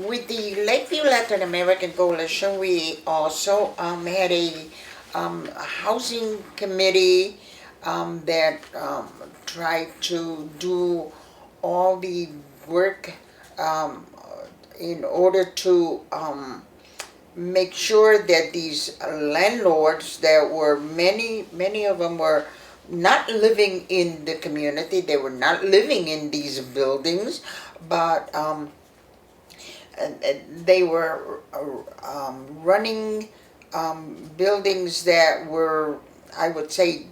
with the Lakeview Latin American Coalition, we also had a housing committee that tried to do all the work um, in order to make sure that these landlords, there were many of them were not living in the community, they were not living in these buildings, but they were running buildings that were, I would say,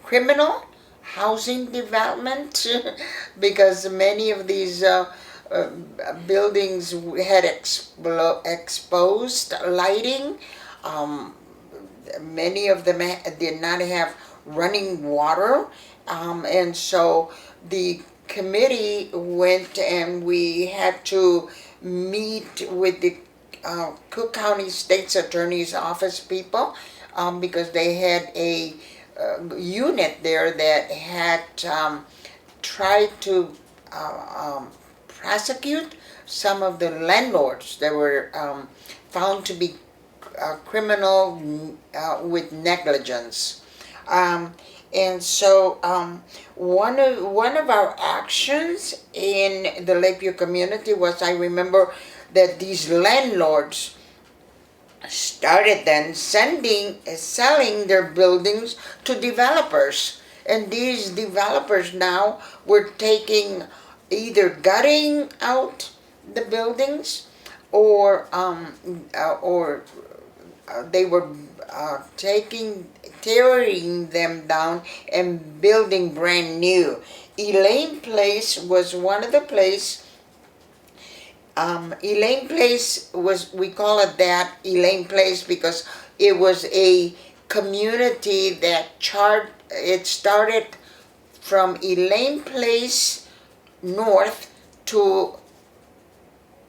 criminal housing development because many of these uh, buildings had exposed lighting. Um, Many of them did not have running water, and so the committee went and we had to meet with the Cook County State's Attorney's Office people because they had a unit there that had tried to prosecute some of the landlords that were found to be criminal with negligence. And so one of our actions in the Lakeview community was, I remember that these landlords started then selling their buildings to developers, and these developers now were taking, either gutting out the buildings or they were tearing them down and building brand new. Elaine Place was one of the places. Elaine Place was, we call it that, Elaine Place, because it was a community that it started from Elaine Place north to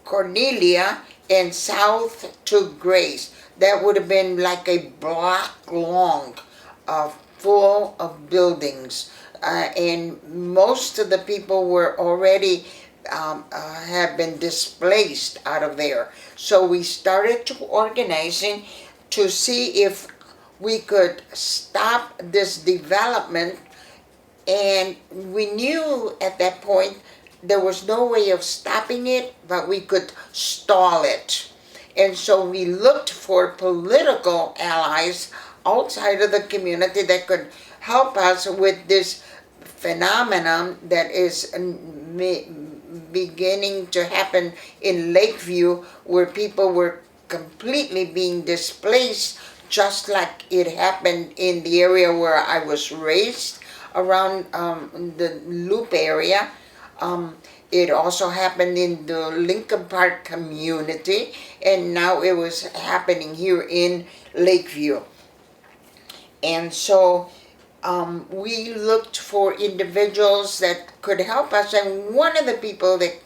Cornelia and south to Grace. That would have been like a block long, full of buildings. And most of the people were already have been displaced out of there. So we started to organizing to see if we could stop this development, and we knew at that point there was no way of stopping it, but we could stall it. And so we looked for political allies outside of the community that could help us with this phenomenon that is beginning to happen in Lakeview, where people were completely being displaced, just like it happened in the area where I was raised, around the Loop area. It also happened in the Lincoln Park community, and now it was happening here in Lakeview. And so we looked for individuals that could help us, and one of the people that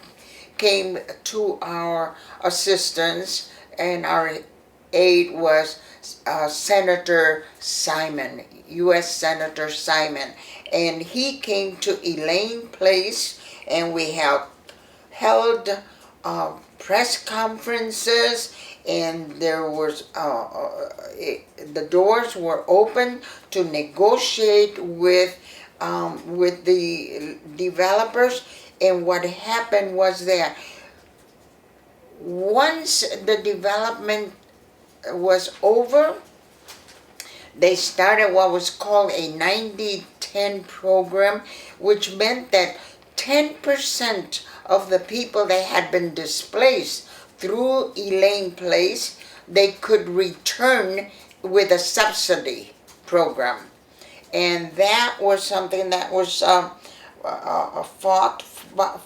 came to our assistance and our aid was Senator Simon, U.S. Senator Simon, and he came to Elaine Place, and we have held press conferences, and there was the doors were open to negotiate with the developers. And what happened was that once the development was over, they started what was called a 90-10 program, which meant that 10% of the people that had been displaced through Elaine Place, they could return with a subsidy program. And that was something that was fought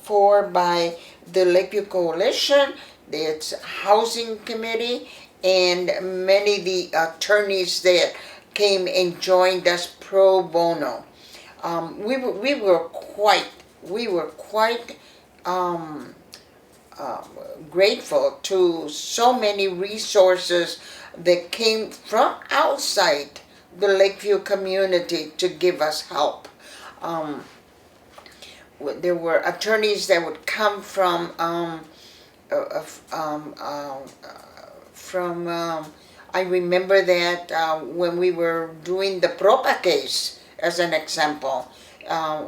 for by the Lakeview Coalition, its housing committee, and many of the attorneys that came and joined us pro bono. We were quite grateful to so many resources that came from outside the Lakeview community to give us help. There were attorneys that would come from from I remember that when we were doing the Propa case, as an example, uh,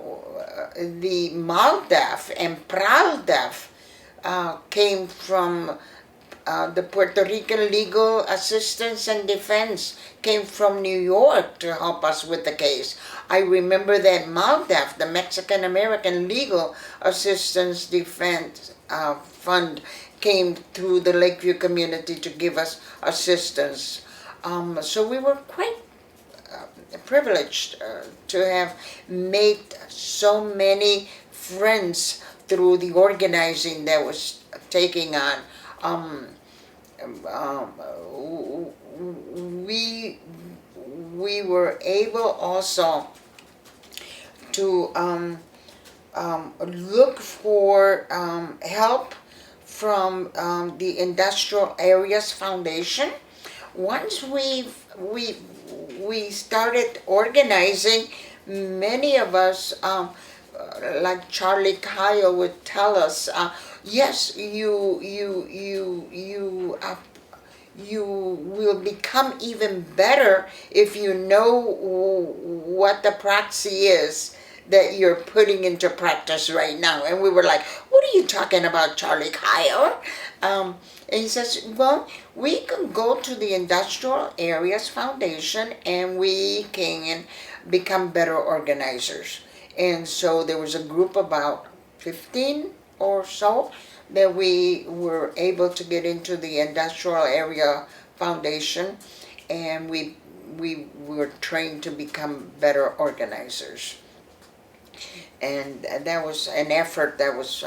the MALDEF and PRALDEF came from the Puerto Rican Legal Assistance and Defense came from New York to help us with the case. I remember that MALDEF, the Mexican American Legal Assistance Defense Fund, came through the Lakeview community to give us assistance. So we were quite privileged to have made so many friends through the organizing that was taking on. Um, um, we we were able also to look for help from the Industrial Areas Foundation. Once we started organizing, many of us, like Charlie Kyle would tell us, yes, you will become even better if you know what the proxy is that you're putting into practice right now. And we were like, what are you talking about, Charlie Kyle? And he says, well, we can go to the Industrial Areas Foundation and we can become better organizers. And so there was a group about 15 or so that we were able to get into the Industrial Area Foundation, and we were trained to become better organizers. And that was an effort that was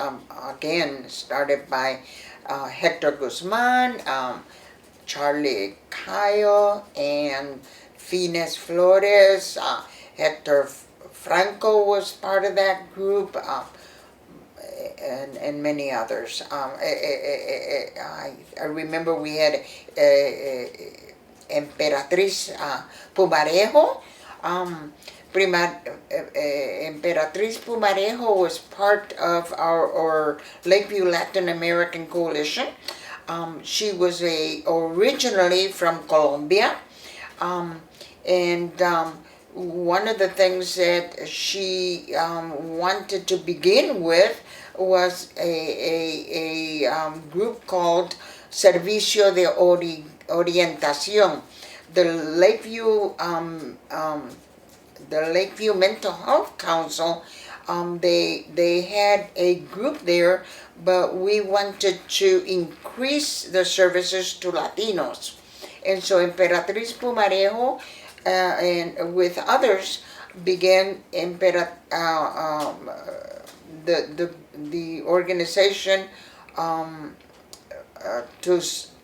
again started by Hector Guzman, Charlie Kyle, and Fines Flores. Hector Franco was part of that group. And many others. I remember we had Emperatriz Pumarejo. Emperatriz Pumarejo was part of our Lakeview Latin American Coalition. She was originally from Colombia, and one of the things that she wanted to begin with was a group called Servicio de Orientación. The Lakeview Mental Health Council, they had a group there, but we wanted to increase the services to Latinos. And so Emperatriz Pumarejo and with others began the organization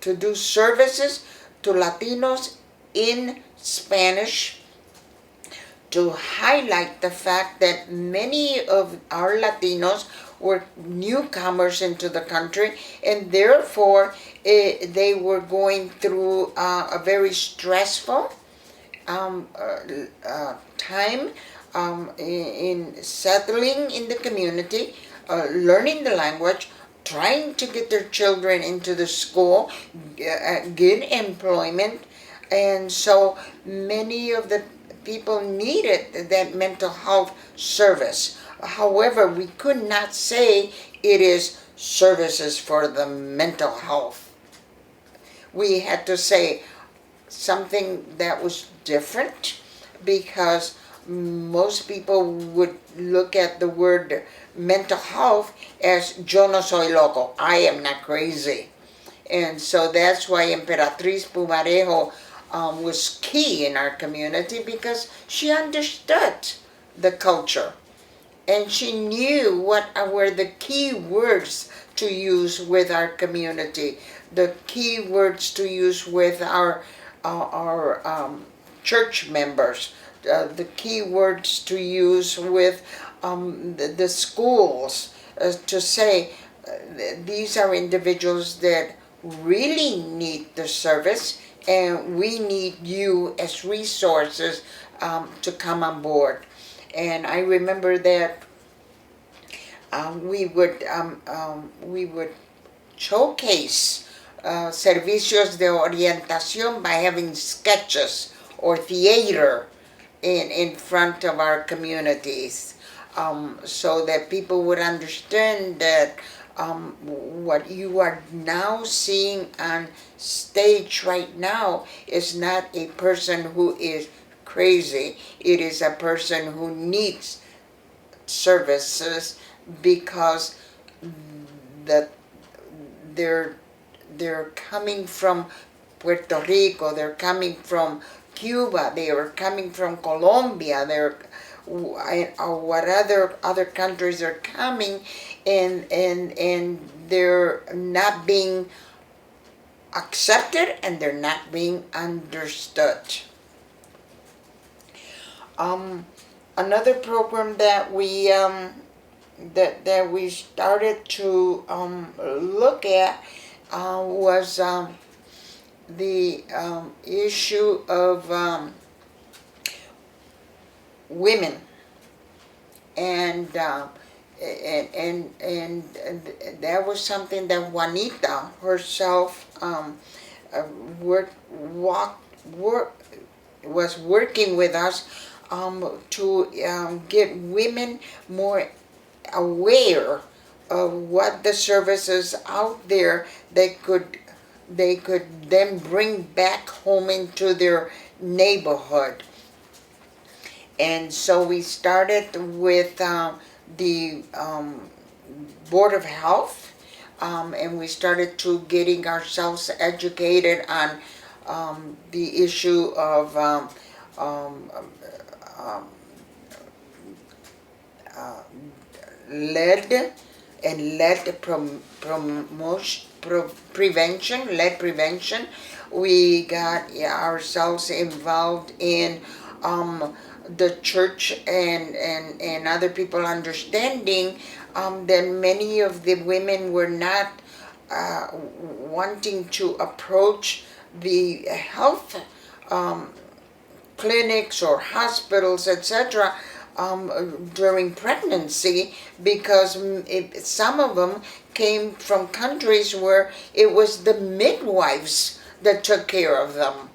to do services to Latinos in Spanish, to highlight the fact that many of our Latinos were newcomers into the country, and therefore they were going through a very stressful time in settling in the community, learning the language, trying to get their children into the school, get employment, and so many of the people needed that mental health service. However, we could not say it is services for the mental health. We had to say something that was different, because most people would look at the word mental health as yo no soy loco, I am not crazy. And so that's why Emperatriz Pumarejo was key in our community, because she understood the culture and she knew what were the key words to use with our community, the key words to use with our church members, the key words to use with the schools, to say these are individuals that really need the service, and we need you as resources to come on board. And I remember that we would showcase servicios de orientación by having sketches or theater in front of our communities, so that people would understand that what you are now seeing on stage right now is not a person who is crazy. It is a person who needs services because the, they're coming from Puerto Rico, they're coming from Cuba, they are coming from Colombia, they're or what other countries are coming, and they're not being accepted and they're not being understood. Another program that we that we started to look at was the issue of women, and that was something that Juanita herself was working with us to get women more aware of what the services out there they could then bring back home into their neighborhood. And so we started with the Board of Health, and we started to getting ourselves educated on the issue of lead and lead prevention. We got ourselves involved in the church and other people understanding that many of the women were not wanting to approach the health clinics or hospitals, etc., during pregnancy, because some of them came from countries where it was the midwives that took care of them.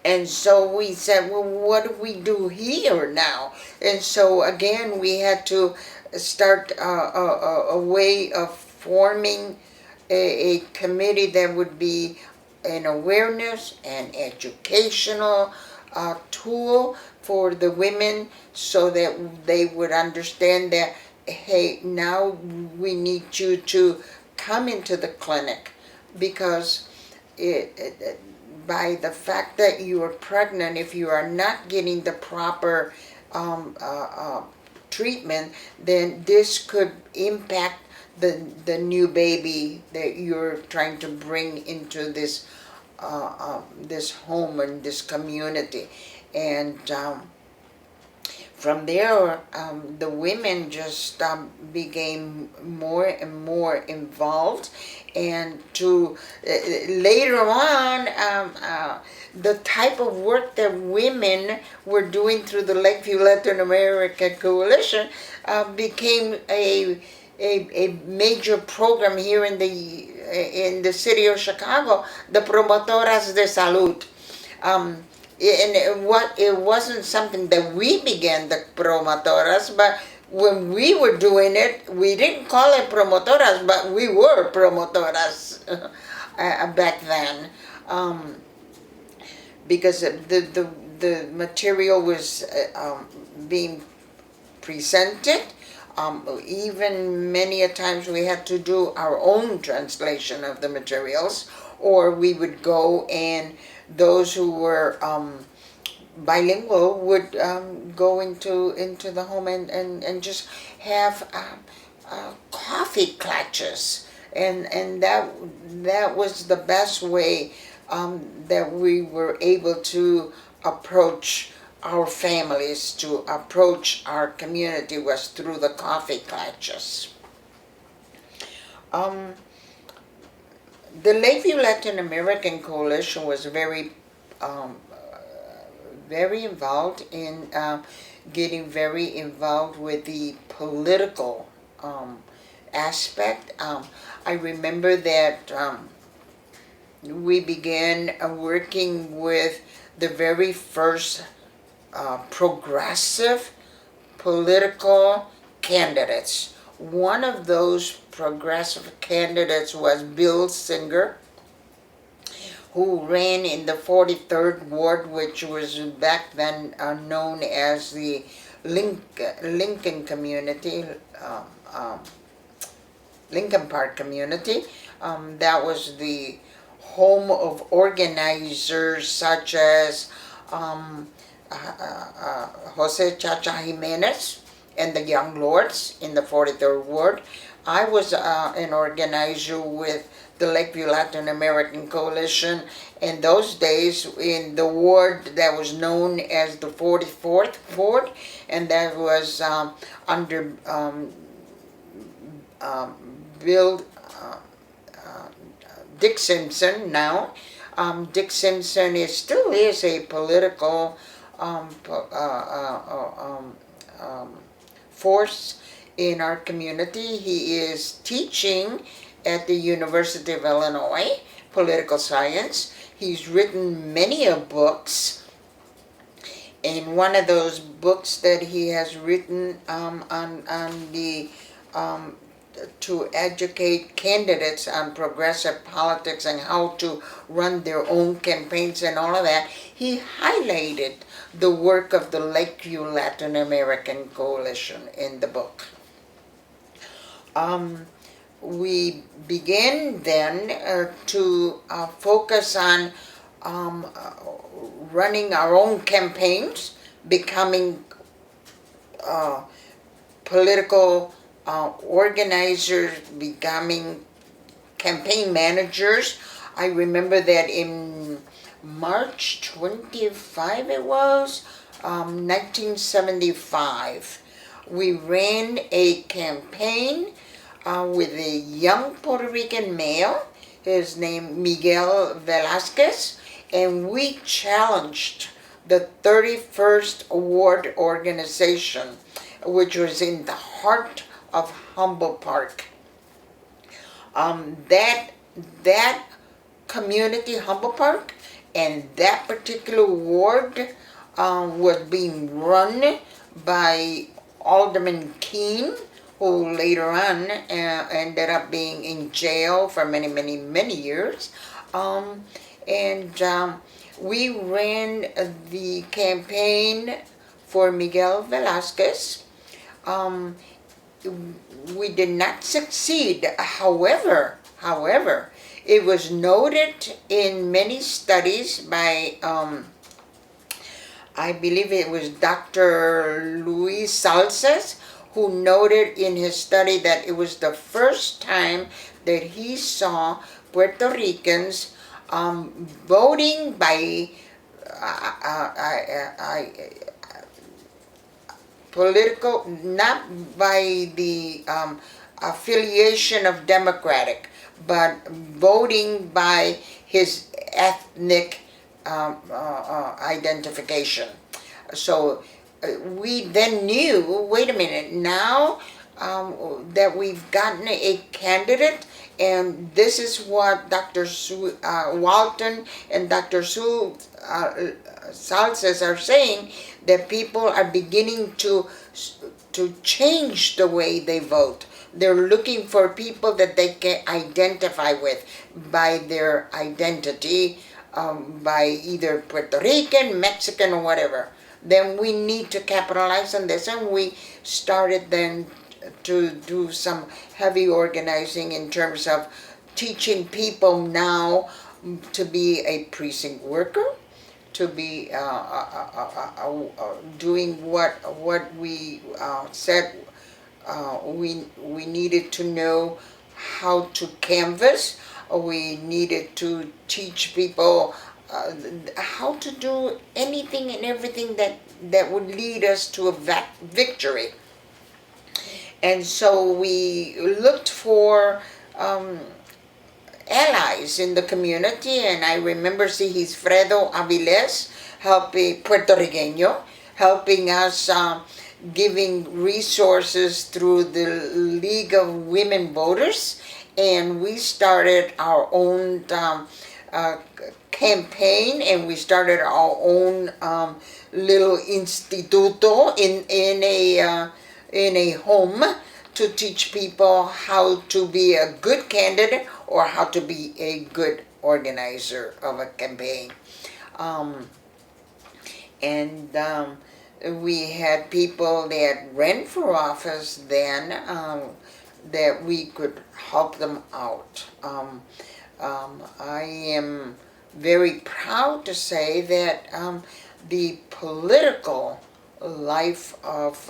And so we said, well, what do we do here now? And so again, we had to start a way of forming a committee that would be an awareness and educational tool for the women, so that they would understand that, hey, now we need you to come into the clinic, because by the fact that you are pregnant, if you are not getting the proper treatment, then this could impact the new baby that you're trying to bring into this this home and this community. And from there, the women just became more and more involved, and to later on, the type of work that women were doing through the Lakeview Latin American Coalition became a major program here in the city of Chicago, the Promotoras de Salud. It wasn't something that we began, the promotoras, but when we were doing it, we didn't call it promotoras, but we were promotoras back then, because the material was being presented. Even many a times we had to do our own translation of the materials, or we would go, and those who were bilingual would go into the home and just have coffee clutches, and that was the best way that we were able to approach our families, to approach our community, was through the coffee clutches. The Lakeview Latin American Coalition was very involved in getting very involved with the political aspect. I remember that we began working with the very first progressive political candidates. One of those progressive candidates was Bill Singer, who ran in the 43rd Ward, which was back then known as the Lincoln community, um, Lincoln Park community. That was the home of organizers such as Jose Chacha Jimenez and the Young Lords in the 43rd Ward. I was an organizer with the Lakeview Latin American Coalition in those days in the ward that was known as the 44th Ward, and that was under Bill Dick Simpson now. Dick Simpson still is a political force in our community. He is teaching at the University of Illinois, political science. He's written many books, and one of those books that he has written on the to educate candidates on progressive politics and how to run their own campaigns and all of that, he highlighted the work of the Lakeview Latin American Coalition in the book. We began then to focus on running our own campaigns, becoming political organizers, becoming campaign managers. I remember that in March 25, it was, 1975, we ran a campaign with a young Puerto Rican male, his name Miguel Velasquez, and we challenged the 31st Ward organization, which was in the heart of Humboldt Park. That community, Humboldt Park, and that particular ward was being run by Alderman Keene, who later on ended up being in jail for many, many, many years. We ran the campaign for Miguel Velasquez. We did not succeed. However, it was noted in many studies by, I believe it was Dr. Luis Salces, who noted in his study that it was the first time that he saw Puerto Ricans voting by political, not by the affiliation of Democratic, but voting by his ethnic identification. So we then knew, wait a minute, now that we've gotten a candidate, and this is what Dr. Walton and Dr. Salces are saying, that people are beginning to change the way they vote. They're looking for people that they can identify with by their identity, by either Puerto Rican, Mexican, or whatever. Then we need to capitalize on this, and we started then to do some heavy organizing in terms of teaching people now to be a precinct worker, to be doing what we said we needed to know, how to canvass. We needed to teach people how to do anything and everything that would lead us to a victory. And so we looked for allies in the community, and I remember Sigisfredo Avilés, Puerto Riqueño, helping us giving resources through the League of Women Voters, and we started our own uh, campaign, and we started our own little instituto in a home to teach people how to be a good candidate or how to be a good organizer of a campaign. And we had people that ran for office then that we could help them out. I am very proud to say that the political life of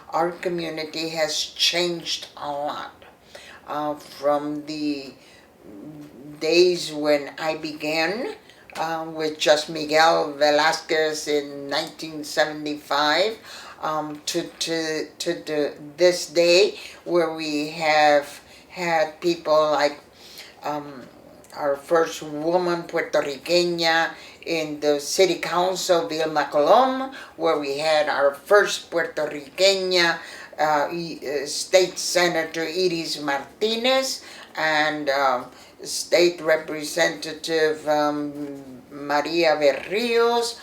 our community has changed a lot from the days when I began with just Miguel Velasquez in 1975 to this day, where we have had people like our first woman Puerto Riqueña in the city council, Vilma Colom, where we had our first Puerto Riqueña state senator Iris Martinez, and state representative Maria Berrios,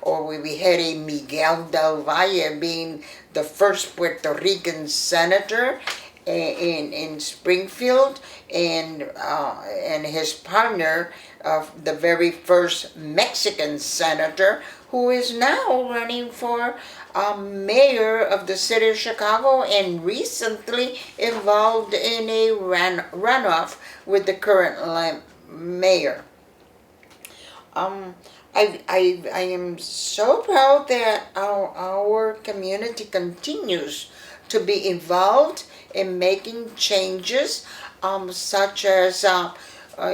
or we had a Miguel del Valle being the first Puerto Rican senator in Springfield, and his partner, the very first Mexican senator, who is now running for mayor of the city of Chicago, and recently involved in a runoff with the current mayor. I am so proud that our community continues to be involved in making changes, such as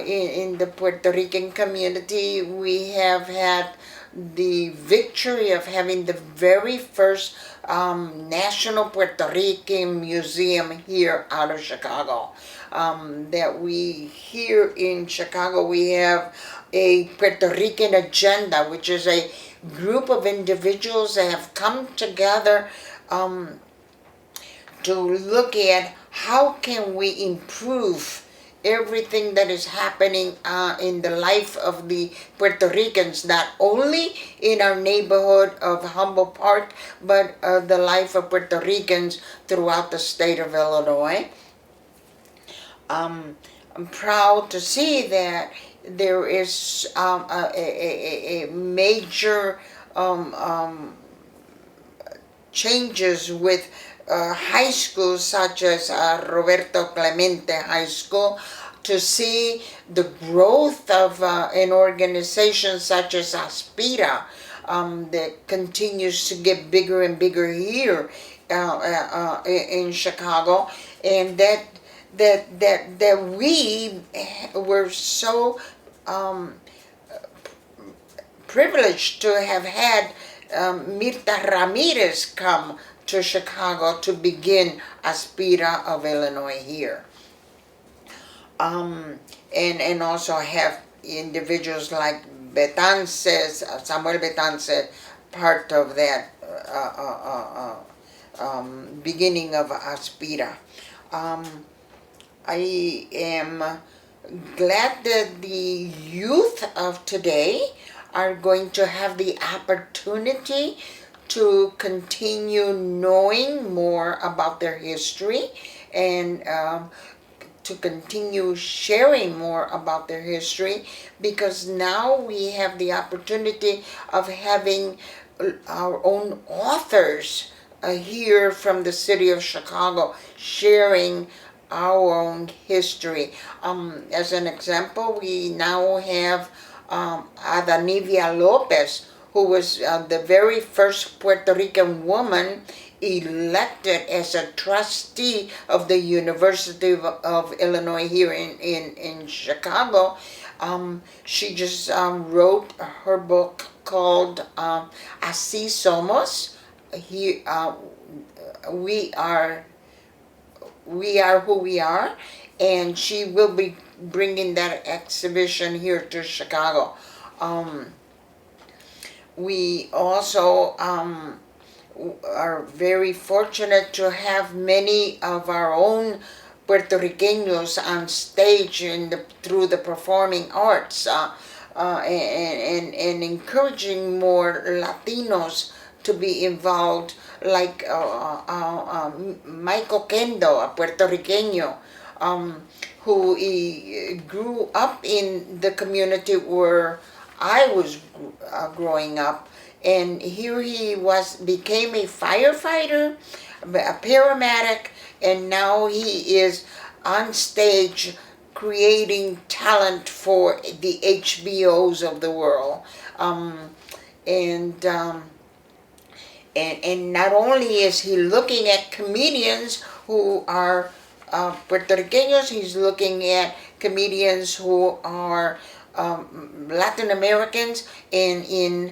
in the Puerto Rican community, we have had the victory of having the very first National Puerto Rican Museum here out of Chicago. That we here in Chicago, we have a Puerto Rican agenda, which is a group of individuals that have come together to look at how can we improve everything that is happening in the life of the Puerto Ricans, not only in our neighborhood of Humboldt Park, but the life of Puerto Ricans throughout the state of Illinois. I'm proud to see that there is a major changes with high schools such as Roberto Clemente High School, to see the growth of an organization such as Aspira that continues to get bigger and bigger here in Chicago, and that we were so privileged to have had Mirta Ramirez come to Chicago to begin Aspira of Illinois here. And also have individuals like Betances, Samuel Betances, part of that beginning of Aspira. I am glad that the youth of today are going to have the opportunity to continue knowing more about their history, and to continue sharing more about their history, because now we have the opportunity of having our own authors here from the city of Chicago sharing our own history. As an example, we now have Adanivia Lopez, who was the very first Puerto Rican woman elected as a trustee of the University of Illinois here in Chicago. She just wrote her book called Así Somos. We are who we are, and she will be bringing that exhibition here to Chicago. We also are very fortunate to have many of our own Puerto Ricanos on stage through the performing arts, and encouraging more Latinos to be involved, like Michael Kendo, a Puerto Riqueño, who grew up in the community where I was growing up, and here he became a firefighter, a paramedic, and now he is on stage creating talent for the HBOs of the world. And not only is he looking at comedians who are Puerto Ricanos, he's looking at comedians who are Latin Americans, and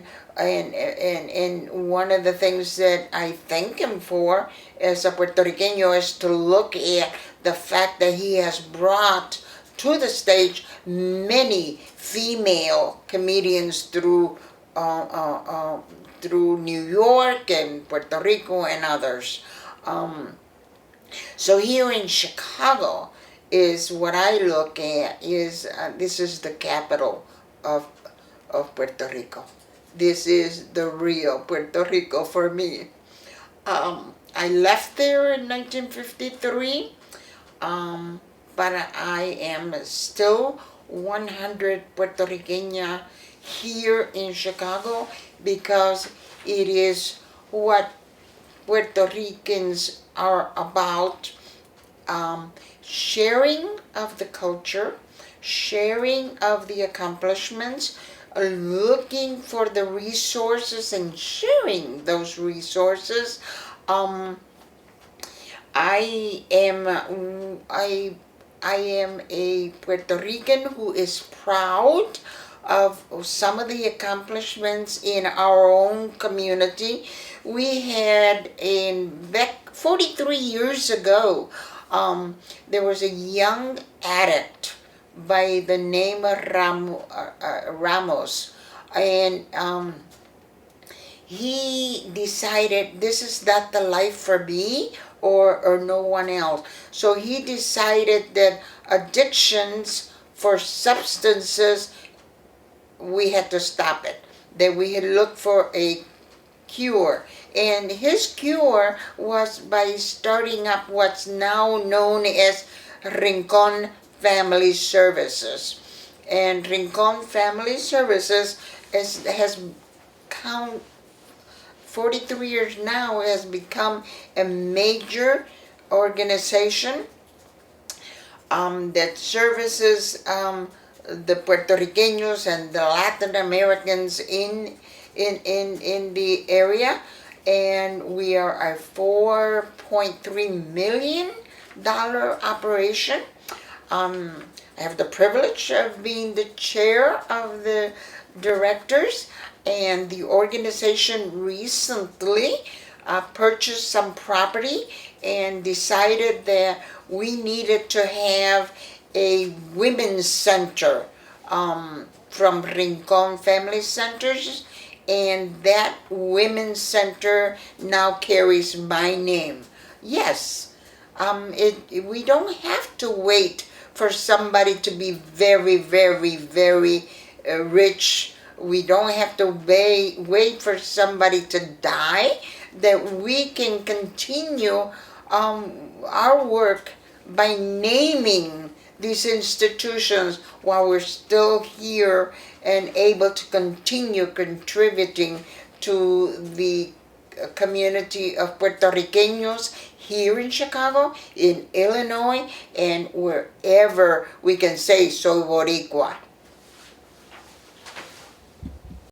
one of the things that I thank him for as a Puerto Riqueño is to look at the fact that he has brought to the stage many female comedians through New York and Puerto Rico and others. So here in Chicago is what I look at is this is the capital of Puerto Rico. This is the real Puerto Rico for me. I left there in 1953, but I am still 100 Puerto Riqueña here in Chicago because it is what Puerto Ricans are about, sharing of the culture, sharing of the accomplishments, looking for the resources and sharing those resources. I am a Puerto Rican who is proud of some of the accomplishments in our own community. We had back 43 years ago, there was a young addict by the name of Ramos, and he decided this is not the life for me or no one else. So he decided that addictions for substances, we had to stop it, that we had looked for a cure. And his cure was by starting up what's now known as Rincon Family Services. And Rincon Family Services has 43 years now, has become a major organization that services the Puerto Ricanos and the Latin Americans in the area. And we are a $4.3 million operation. I have the privilege of being the chair of the directors, and the organization recently purchased some property and decided that we needed to have a women's center from Rincon Family Centers, and that women's center now carries my name. Yes, we don't have to wait for somebody to be very, very, very rich. We don't have to wait for somebody to die, that we can continue our work by naming these institutions while we're still here and able to continue contributing to the community of Puerto Ricanos here in Chicago, in Illinois, and wherever we can say soy boricua.